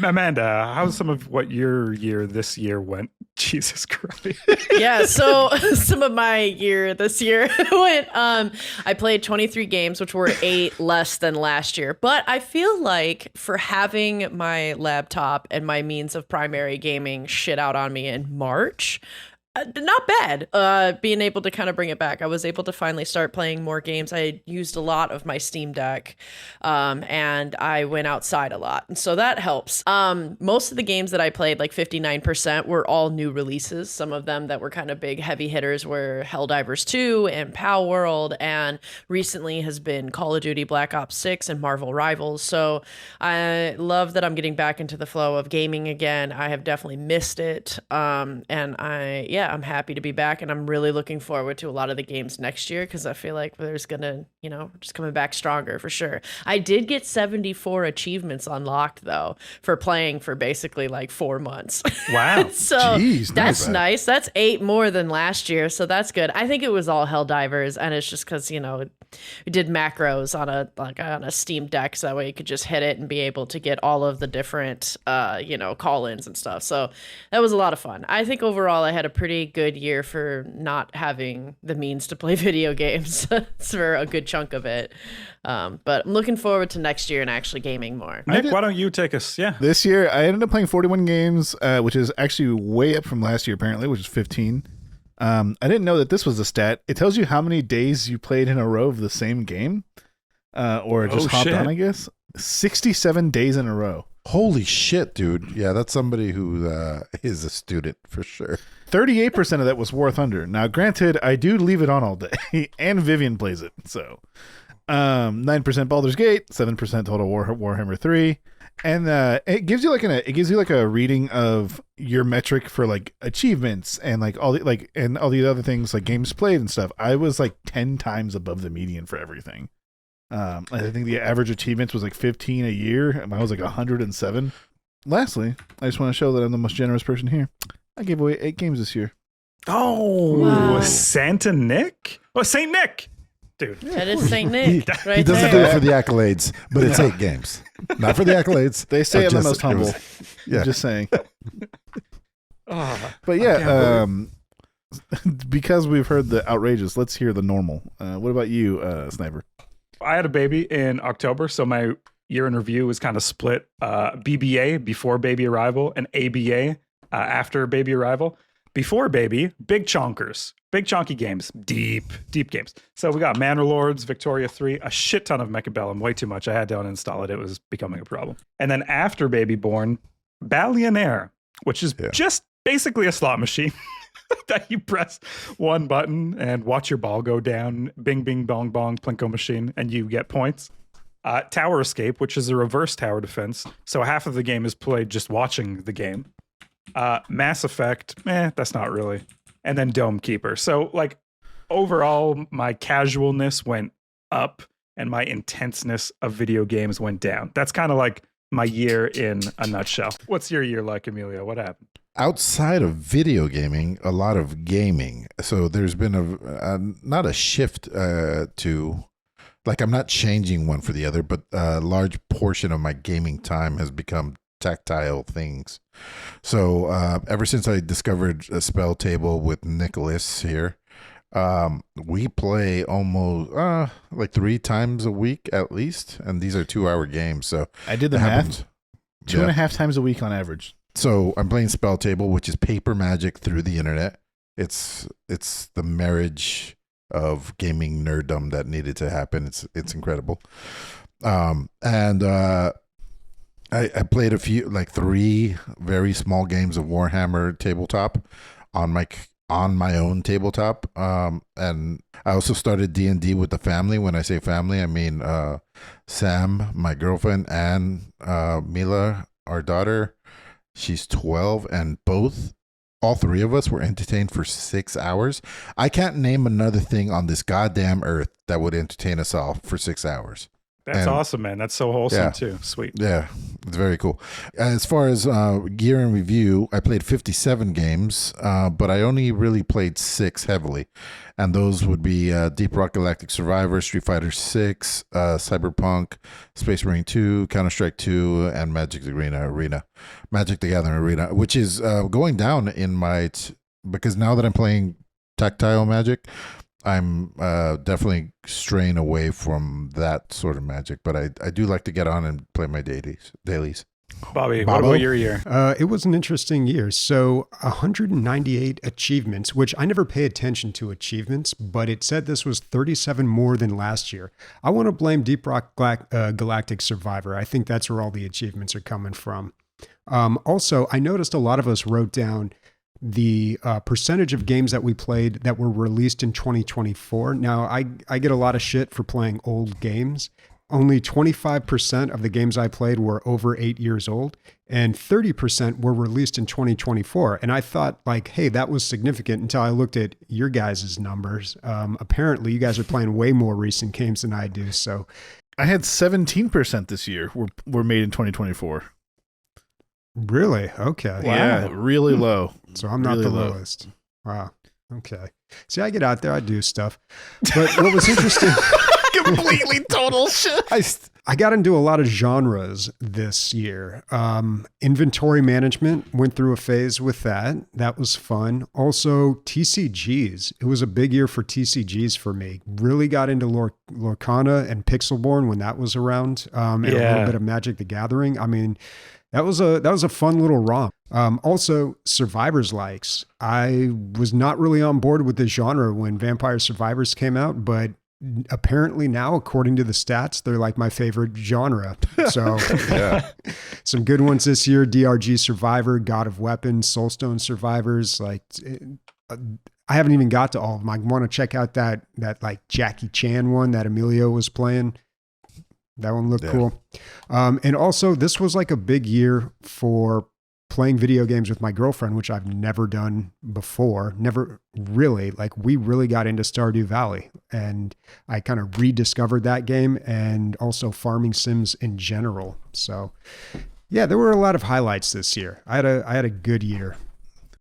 Amanda, how's some of what your year this year went? Jesus Christ. Yeah, so some of my year this year went, I played 23 games, which were 8 less than last year. But I feel like for having my laptop and my means of primary gaming shit out on me in March, not bad. Being able to kind of bring it back. I was able to finally start playing more games. I used a lot of my Steam Deck, and I went outside a lot. So that helps. Most of the games that I played, like 59%, were all new releases. Some of them that were kind of big heavy hitters were Helldivers 2 and Pal World, and recently has been Call of Duty Black Ops 6 and Marvel Rivals. So I love that I'm getting back into the flow of gaming again. I have definitely missed it. I'm happy to be back, and I'm really looking forward to a lot of the games next year because I feel like there's gonna, just coming back stronger for sure. I did get 74 achievements unlocked though for playing for basically like 4 months. Wow. So Jeez, that's nice. That's 8 more than last year, so that's good. I think it was all Helldivers, and it's just because we did macros on a Steam Deck, so that way you could just hit it and be able to get all of the different call-ins and stuff. So that was a lot of fun. I think overall I had a pretty good year for not having the means to play video games for a good chunk of it. But I'm looking forward to next year and actually gaming more. Nick, why don't you take us? Yeah. This year, I ended up playing 41 games, which is actually way up from last year, apparently, which is 15. I didn't know that this was a stat. It tells you how many days you played in a row of the same game, or just hopped on, I guess. 67 days in a row. Holy shit, dude. Yeah, that's somebody who is a student for sure. 38% of that was War Thunder. Now, granted, I do leave it on all day, and Vivian plays it. So, 9% Baldur's Gate, 7% Total Warhammer 3, and it gives you like a reading of your metric for like achievements and like all the other things like games played and stuff. I was like 10 times above the median for everything. I think the average achievements was like 15 a year, and I was like 107. Lastly, I just want to show that I'm the most generous person here. I gave away 8 games this year. Oh, wow. Santa Nick? Oh, Saint Nick. Dude. That is Saint Nick. He doesn't do it for the accolades, but it's 8 games. Not for the accolades. They say I'm the most humble. Yeah. Just saying. But yeah, because we've heard the outrageous, let's hear the normal. What about you, Sniper? I had a baby in October, so my year in review was kind of split. BBA, before baby arrival, and ABA, after baby arrival. Before baby, big chonkers, big chonky games, deep games. So we got Manor Lords, Victoria 3, a shit ton of Mechabellum, way too much. I had to uninstall it. It was becoming a problem. And then after baby born, Ballionaire, which is just basically a slot machine that you press one button and watch your ball go down, bing, bing, bong, bong, plinko machine, and you get points. Tower Escape, which is a reverse tower defense. So half of the game is played just watching the game. Mass Effect, that's not really. And then Dome Keeper. So like overall, my casualness went up and my intenseness of video games went down. That's kind of like my year in a nutshell. What's your year like, Emilio? What happened? Outside of video gaming, a lot of gaming. So there's been not a shift to, like, I'm not changing one for the other, but a large portion of my gaming time has become tactile things. So ever since I discovered a spell table with Nicholas here, we play almost like 3 times a week at least, and these are 2-hour games. So I did the math. 2.5 times a week on average. So I'm playing spell table, which is paper magic through the internet. It's the marriage of gaming nerddom that needed to happen. It's incredible. I played a few, like 3 very small games of Warhammer tabletop on my own tabletop. And I also started D&D with the family. When I say family, I mean Sam, my girlfriend, and Mila, our daughter. She's 12, and all 3 of us were entertained for 6 hours. I can't name another thing on this goddamn earth that would entertain us all for 6 hours. That's And- awesome, man. That's so wholesome Yeah. too. Sweet. Yeah, it's very cool. As far as gear and review, I played 57 games, but I only really played 6 heavily. And those would be Deep Rock Galactic Survivor, Street Fighter 6, Cyberpunk, Space Marine 2, Counter-Strike 2, and Magic the Gathering Arena, which is going down in my... because now that I'm playing tactile Magic, I'm definitely straying away from that sort of Magic, but I do like to get on and play my dailies. Bobby, what Bobo? about your year? It was an interesting year. So 198 achievements, which I never pay attention to achievements, but it said this was 37 more than last year. I want to blame Deep Rock Galactic Survivor. I think that's where all the achievements are coming from. Also, I noticed a lot of us wrote down the percentage of games that we played that were released in 2024. Now, I get a lot of shit for playing old games. Only 25% of the games I played were over 8 years old, and 30% were released in 2024. And I thought, like, hey, that was significant until I looked at your guys' numbers. Apparently, you guys are playing way more recent games than I do. So I had 17% this year were made in 2024. really? Okay. Yeah, really low. So I'm not Really the low. lowest. Wow. Okay. See, I get out there, I do stuff. But what was interesting... Completely total shit. I got into a lot of genres this year. Inventory management, went through a phase with that. That was fun. Also, TCGs. It was a big year for TCGs for me. Really got into Lorcana and Pixelborn when that was around, and a little bit of Magic the Gathering. I mean, that was a fun little romp. Also, Survivors likes. I was not really on board with this genre when Vampire Survivors came out, but apparently now, according to the stats, they're like my favorite genre. So some good ones this year: DRG Survivor, God of Weapons, Soulstone Survivors. Like, I haven't even got to all of them. I want to check out that like Jackie Chan one that Emilio was playing. That one looked cool. And also, this was like a big year for playing video games with my girlfriend, which I've never done before. Never really. Like, we really got into Stardew Valley, and I kind of rediscovered that game, and also farming sims in general. So yeah, there were a lot of highlights this year. I had a good year.